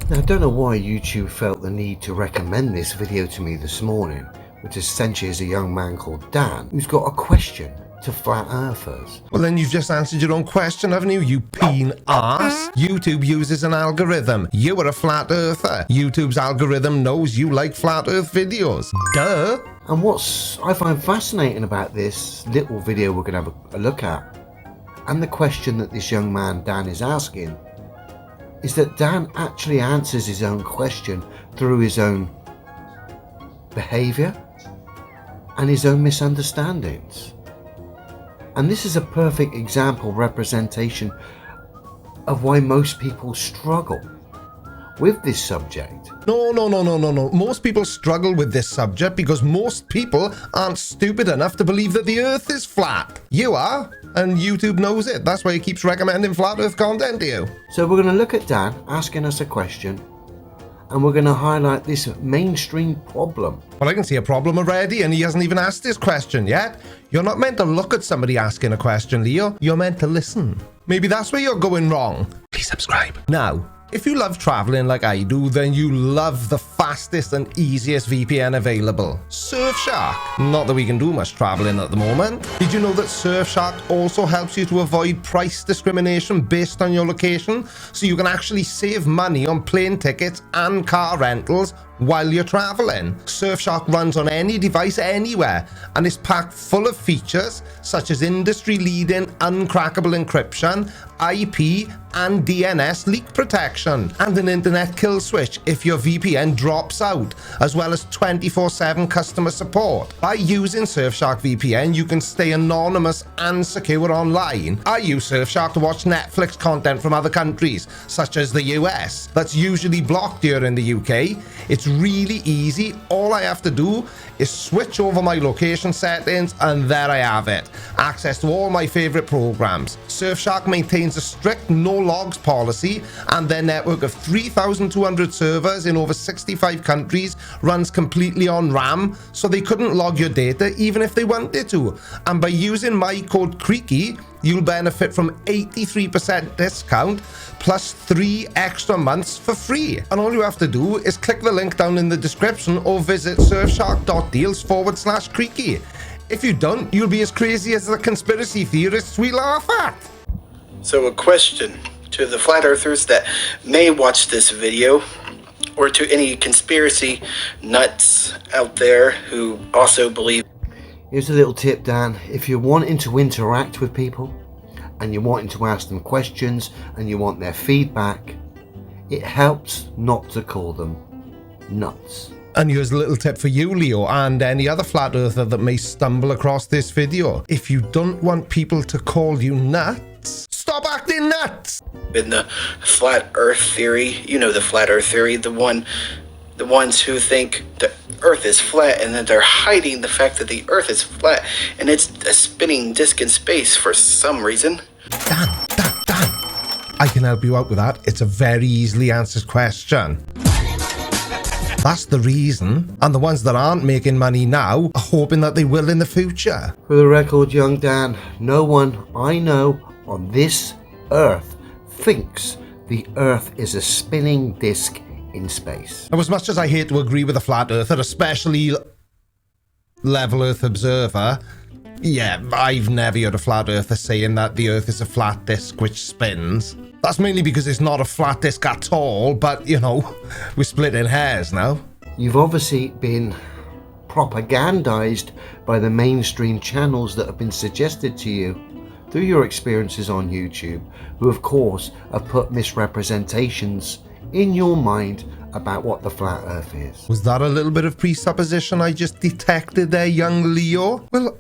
Now, I don't know why YouTube felt the need to recommend this video to me this morning, which essentially is a young man called Dan who's got a question to flat earthers. Well, then you've just answered your own question, haven't you, you peen arse? YouTube uses an algorithm. You are a flat earther. YouTube's algorithm knows you like flat earth videos. Duh. And what I find fascinating about this little video we're going to have a look at, and the question that this young man Dan is asking, is that Dan actually answers his own question through his own behaviour and his own misunderstandings. And this is a perfect example representation of why most people struggle with this subject. No. Most people struggle with this subject because most people aren't stupid enough to believe that the earth is flat. You are, and YouTube knows it. That's why he keeps recommending flat earth content to you. So we're going to look at Dan asking us a question, and we're going to highlight this mainstream problem. Well, I can see a problem already, and he hasn't even asked his question yet. You're not meant to look at somebody asking a question, Leo. You're meant to listen. Maybe that's where you're going wrong. Please subscribe. Now, if you love traveling like I do, then you love the fastest and easiest VPN available, Surfshark. Not that we can do much traveling at the moment. Did you know that Surfshark also helps you to avoid price discrimination based on your location? So you can actually save money on plane tickets and car rentals while you're traveling. Surfshark runs on any device anywhere and is packed full of features such as industry-leading uncrackable encryption, IP and DNS leak protection, and an internet kill switch if your VPN drops out, as well as 24/7 customer support. By using Surfshark VPN, you can stay anonymous and secure online. I use Surfshark to watch Netflix content from other countries, such as the US. That's usually blocked here in the UK. It's really easy. All I have to do is switch over my location settings, and there I have it. Access to all my favorite programs. Surfshark maintains a strict no logs policy, and their network of 3,200 servers in over 65 countries runs completely on RAM, so they couldn't log your data even if they wanted to. And by using my code Creaky, you'll benefit from 83% discount plus 3 extra months for free. And all you have to do is click the link down in the description or visit surfshark.deals/Creaky. If you don't, you'll be as crazy as the conspiracy theorists we laugh at. So a question to the flat earthers that may watch this video, or to any conspiracy nuts out there who also believe. Here's a little tip, Dan. If you're wanting to interact with people and you're wanting to ask them questions and you want their feedback, it helps not to call them nuts. And here's a little tip for you, Leo, and any other flat earther that may stumble across this video. If you don't want people to call you nuts, stop acting nuts! In the flat earth theory, you know the flat earth theory, the ones who think the earth is flat and that they're hiding the fact that the earth is flat and it's a spinning disc in space for some reason. Dan, I can help you out with that. It's a very easily answered question. That's the reason, and the ones that aren't making money now are hoping that they will in the future. For the record, young Dan, no one I know on this earth thinks the earth is a spinning disc in space. Now, as much as I hate to agree with a flat earther, especially level earth observer, yeah, I've never heard a flat earther saying that the earth is a flat disc which spins. That's mainly because it's not a flat disc at all, but, you know, we're splitting hairs now. You've obviously been propagandized by the mainstream channels that have been suggested to you through your experiences on YouTube, who of course have put misrepresentations in your mind about what the flat earth is. Was that a little bit of presupposition I just detected there, young Leo? Well,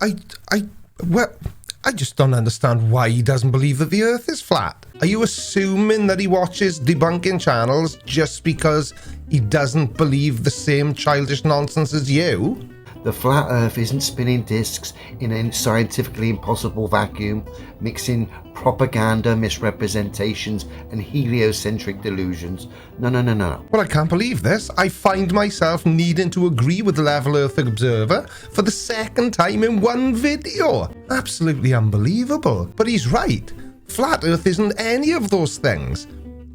I just don't understand why he doesn't believe that the earth is flat. Are you assuming that he watches debunking channels just because he doesn't believe the same childish nonsense as you? The flat earth isn't spinning discs in a scientifically impossible vacuum, mixing propaganda, misrepresentations and heliocentric delusions. No. Well, I can't believe this. I find myself needing to agree with the Level Earth Observer for the second time in one video. Absolutely unbelievable. But he's right. Flat Earth isn't any of those things.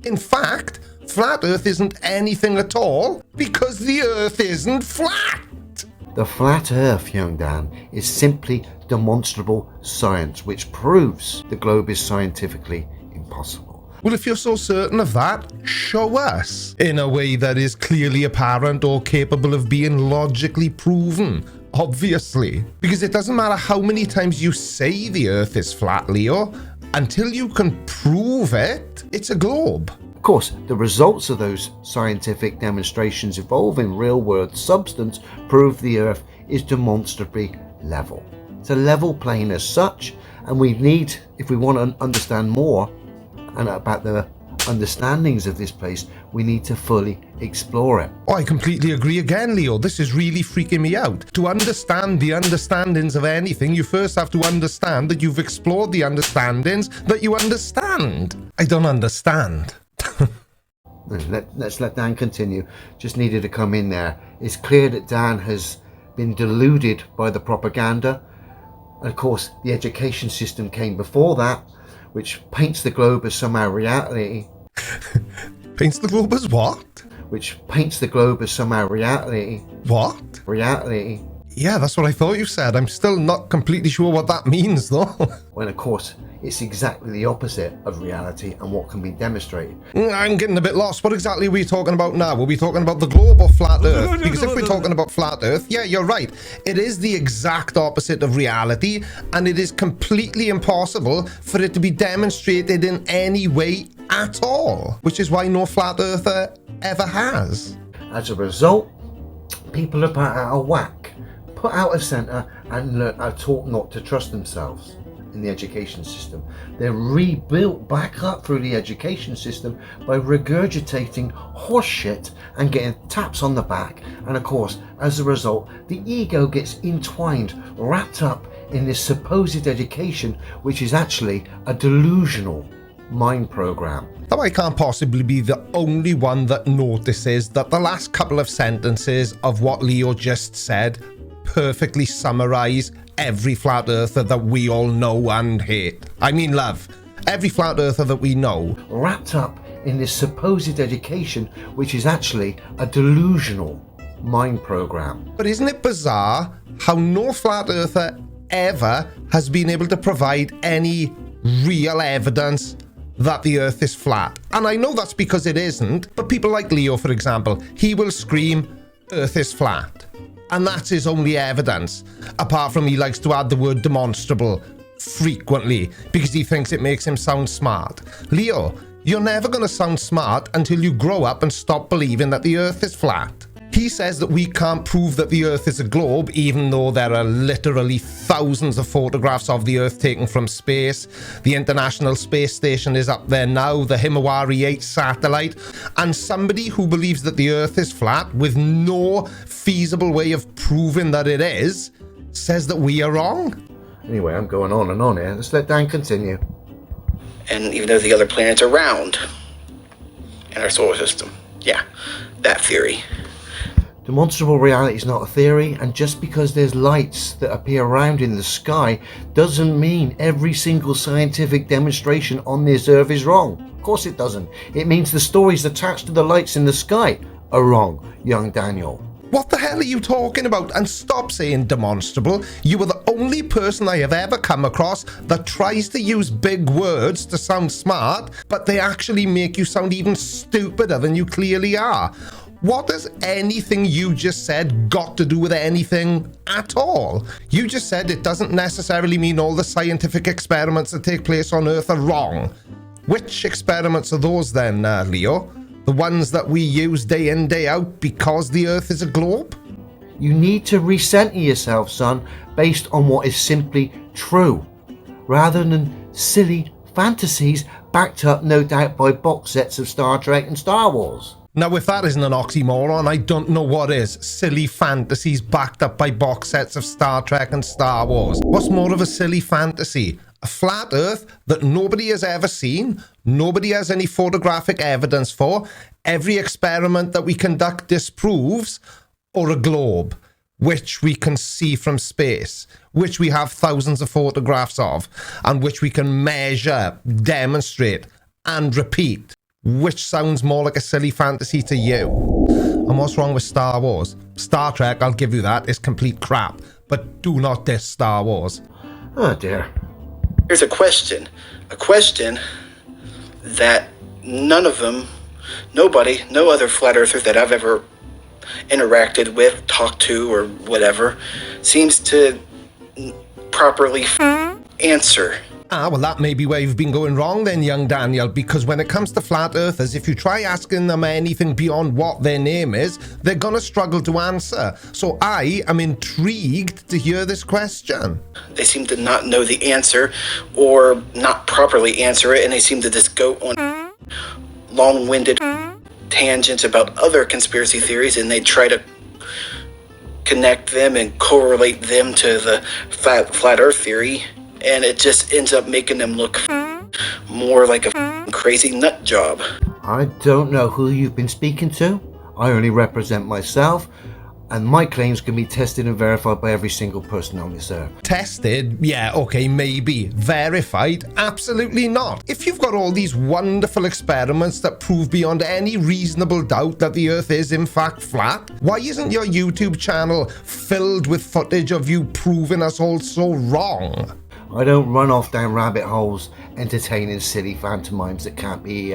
In fact, Flat Earth isn't anything at all because the Earth isn't flat. The flat Earth, young Dan, is simply demonstrable science which proves the globe is scientifically impossible. Well, if you're so certain of that, show us in a way that is clearly apparent or capable of being logically proven, obviously. Because it doesn't matter how many times you say the Earth is flat, Leo, until you can prove it, it's a globe. Of course, the results of those scientific demonstrations involving real-world substance prove the Earth is demonstrably level. It's a level plane as such, and we need, if we want to understand more and about the understandings of this place, we need to fully explore it. Oh, I completely agree again, Leo. This is really freaking me out. To understand the understandings of anything, you first have to understand that you've explored the understandings that you understand. I don't understand. Let's let Dan continue. Just needed to come in there. It's clear that Dan has been deluded by the propaganda. And of course, the education system came before that, which paints the globe as somehow reality. Paints the globe as what? Which paints the globe as somehow reality. What? Reality. Yeah, that's what I thought you said. I'm still not completely sure what that means, though. When, of course, it's exactly the opposite of reality and what can be demonstrated. I'm getting a bit lost. What exactly are we talking about now? Are we talking about the globe or flat Earth? Because if we're talking about flat Earth, yeah, you're right. It is the exact opposite of reality, and it is completely impossible for it to be demonstrated in any way at all, which is why no flat earther ever has. As a result, people are put out of whack, put out of centre, and are taught not to trust themselves in the education system. They're rebuilt back up through the education system by regurgitating horseshit and getting taps on the back. And of course, as a result, the ego gets entwined, wrapped up in this supposed education, which is actually a delusional mind program. Now, I can't possibly be the only one that notices that the last couple of sentences of what Leo just said perfectly summarize every flat earther that we all know and hate. I mean, love, every flat earther that we know. Wrapped up in this supposed education, which is actually a delusional mind program. But isn't it bizarre how no flat earther ever has been able to provide any real evidence that the Earth is flat? And I know that's because it isn't, but people like Leo, for example, he will scream, Earth is flat. And that's his only evidence, apart from he likes to add the word demonstrable frequently because he thinks it makes him sound smart. Leo, you're never going to sound smart until you grow up and stop believing that the Earth is flat. He says that we can't prove that the Earth is a globe, even though there are literally thousands of photographs of the Earth taken from space. The International Space Station is up there now, the T.W.A.T satellite, and somebody who believes that the Earth is flat with no feasible way of proving that it is, says that we are wrong. Anyway, I'm going on and on here. Let's let Dan continue. And even though the other planets are round in our solar system, yeah, that theory. Demonstrable reality is not a theory, and just because there's lights that appear around in the sky doesn't mean every single scientific demonstration on this Earth is wrong. Of course it doesn't. It means the stories attached to the lights in the sky are wrong, young Daniel. What the hell are you talking about? And stop saying demonstrable. You are the only person I have ever come across that tries to use big words to sound smart, but they actually make you sound even stupider than you clearly are. What has anything you just said got to do with anything at all? You just said it doesn't necessarily mean all the scientific experiments that take place on Earth are wrong. Which experiments are those then, Leo? The ones that we use day in, day out because the Earth is a globe? You need to recenter yourself, son, based on what is simply true, rather than silly fantasies backed up, no doubt, by box sets of Star Trek and Star Wars. Now, if that isn't an oxymoron, I don't know what is. Silly fantasies backed up by box sets of Star Trek and Star Wars. What's more of a silly fantasy? A flat Earth that nobody has ever seen, nobody has any photographic evidence for, every experiment that we conduct disproves, or a globe, which we can see from space, which we have thousands of photographs of, and which we can measure, demonstrate, and repeat. Which sounds more like a silly fantasy to you? And what's wrong with Star Wars? Star Trek, I'll give you that, is complete crap. But do not diss Star Wars. Oh dear. Here's a question that none of them, nobody, no other flat earther that I've ever interacted with, talked to, or whatever, seems to properly answer. Well, that may be where you've been going wrong then, young Daniel, because when it comes to flat earthers, if you try asking them anything beyond what their name is, they're gonna struggle to answer. So I am intrigued to hear this question. They seem to not know the answer or not properly answer it, and they seem to just go on long-winded tangents about other conspiracy theories, and they try to connect them and correlate them to the flat earth theory, and it just ends up making them look more like a crazy nut job. I don't know who you've been speaking to. I only represent myself, and my claims can be tested and verified by every single person on this earth. Tested? Yeah, okay, maybe. Verified? Absolutely not. If you've got all these wonderful experiments that prove beyond any reasonable doubt that the Earth is in fact flat, why isn't your YouTube channel filled with footage of you proving us all so wrong? I don't run off down rabbit holes entertaining silly pantomimes that can't be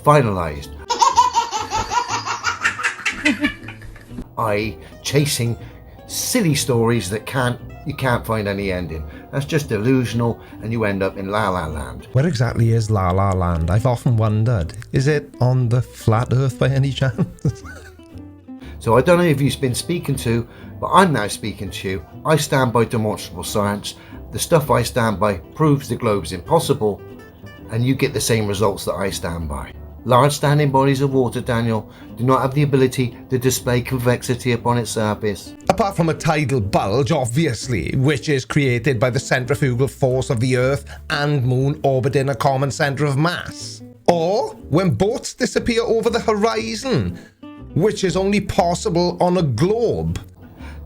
finalised. Chasing silly stories that you can't find any ending. That's just delusional, and you end up in La La Land. Where exactly is La La Land? I've often wondered. Is it on the flat Earth by any chance? So I don't know if you've been speaking to, but I'm now speaking to you. I stand by demonstrable science. The stuff I stand by proves the globe's impossible, and you get the same results that I stand by. Large standing bodies of water, Daniel, do not have the ability to display convexity upon its surface. Apart from a tidal bulge, obviously, which is created by the centrifugal force of the Earth and Moon orbiting a common centre of mass. Or when boats disappear over the horizon, which is only possible on a globe.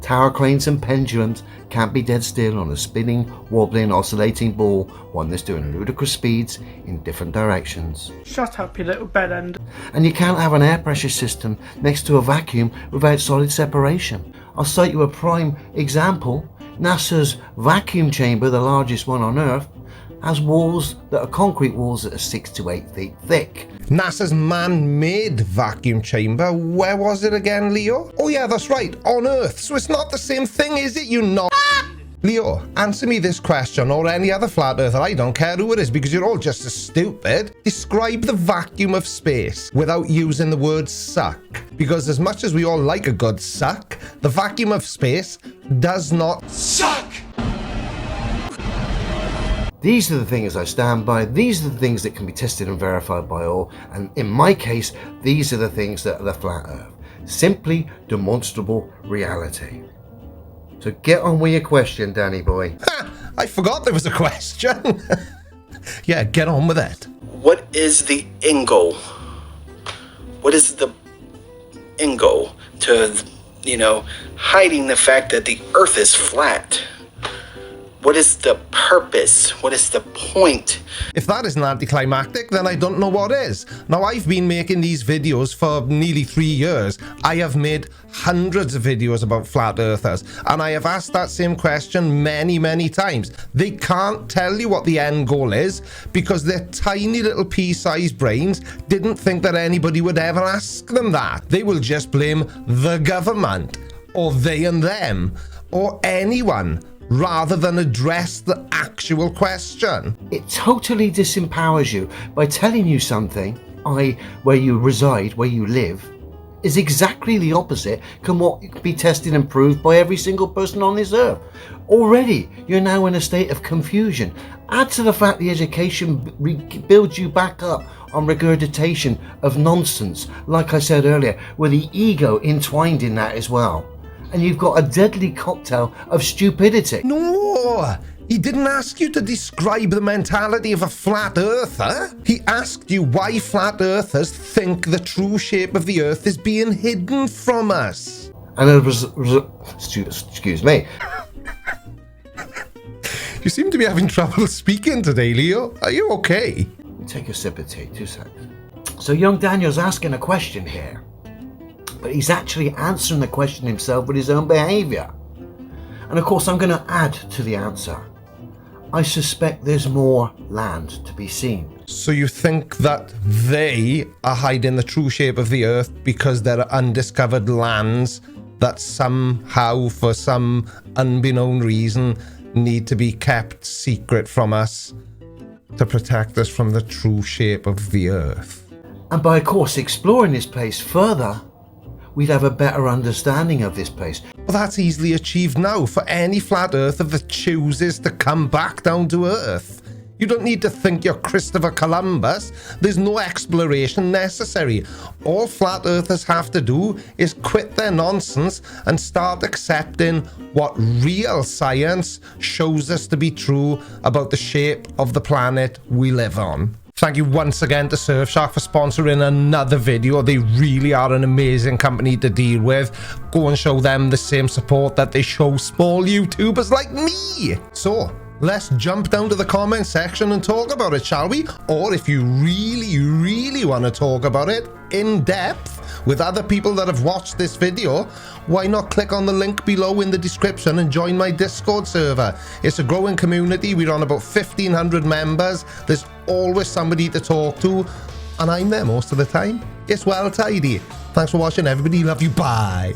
Tower cranes and pendulums can't be dead still on a spinning, wobbling, oscillating ball, one that's doing ludicrous speeds in different directions. Shut up, you little bedend. And you can't have an air pressure system next to a vacuum without solid separation. I'll cite you a prime example. NASA's vacuum chamber, the largest one on Earth, has walls that are concrete walls that are 6 to 8 feet thick. NASA's man-made vacuum chamber, where was it again, Leo? Oh yeah, that's right, on Earth. So it's not the same thing, is it, you know? Leo, answer me this question, or any other flat earther, I don't care who it is, because you're all just as stupid. Describe the vacuum of space without using the word suck. Because as much as we all like a good suck, the vacuum of space does not suck! These are the things I stand by. These are the things that can be tested and verified by all. And in my case, these are the things that are the flat earth. Simply demonstrable reality. So get on with your question, Danny boy. Ha! I forgot there was a question. Yeah, get on with it. What is the end goal? What is the end goal to, hiding the fact that the earth is flat? What is the purpose? What is the point? If that isn't anticlimactic, then I don't know what is. Now, I've been making these videos for nearly 3 years. I have made hundreds of videos about flat earthers, and I have asked that same question many, many times. They can't tell you what the end goal is because their tiny little pea-sized brains didn't think that anybody would ever ask them that. They will just blame the government, or they and them, or anyone, rather than address the actual question. It totally disempowers you by telling you something, where you reside, where you live, is exactly the opposite can what can be tested and proved by every single person on this earth. Already, you're now in a state of confusion. Add to the fact the education builds you back up on regurgitation of nonsense, like I said earlier, with the ego entwined in that as well. And you've got a deadly cocktail of stupidity. No, he didn't ask you to describe the mentality of a flat earther. He asked you why flat earthers think the true shape of the earth is being hidden from us. And it was excuse me. You seem to be having trouble speaking today, Leo. Are you okay? Let me take a sip of tea, 2 seconds. So young Daniel's asking a question here, but he's actually answering the question himself with his own behaviour. And of course I'm going to add to the answer. I suspect there's more land to be seen. So you think that they are hiding the true shape of the Earth because there are undiscovered lands that somehow, for some unbeknown reason, need to be kept secret from us to protect us from the true shape of the Earth? And by, of course, exploring this place further, we'd have a better understanding of this place. Well, that's easily achieved now for any flat earther that chooses to come back down to Earth. You don't need to think you're Christopher Columbus. There's no exploration necessary. All flat earthers have to do is quit their nonsense and start accepting what real science shows us to be true about the shape of the planet we live on. Thank you once again to Surfshark for sponsoring another video. They really are an amazing company to deal with. Go and show them the same support that they show small YouTubers like me. So, let's jump down to the comment section and talk about it, shall we? Or if you really want to talk about it in depth with other people that have watched this video, why not click on the link below in the description and join my Discord server. It's a growing community. We're on about 1,500 members. There's always somebody to talk to, and I'm there most of the time. It's well tidy. Thanks for watching, everybody. Love you. Bye.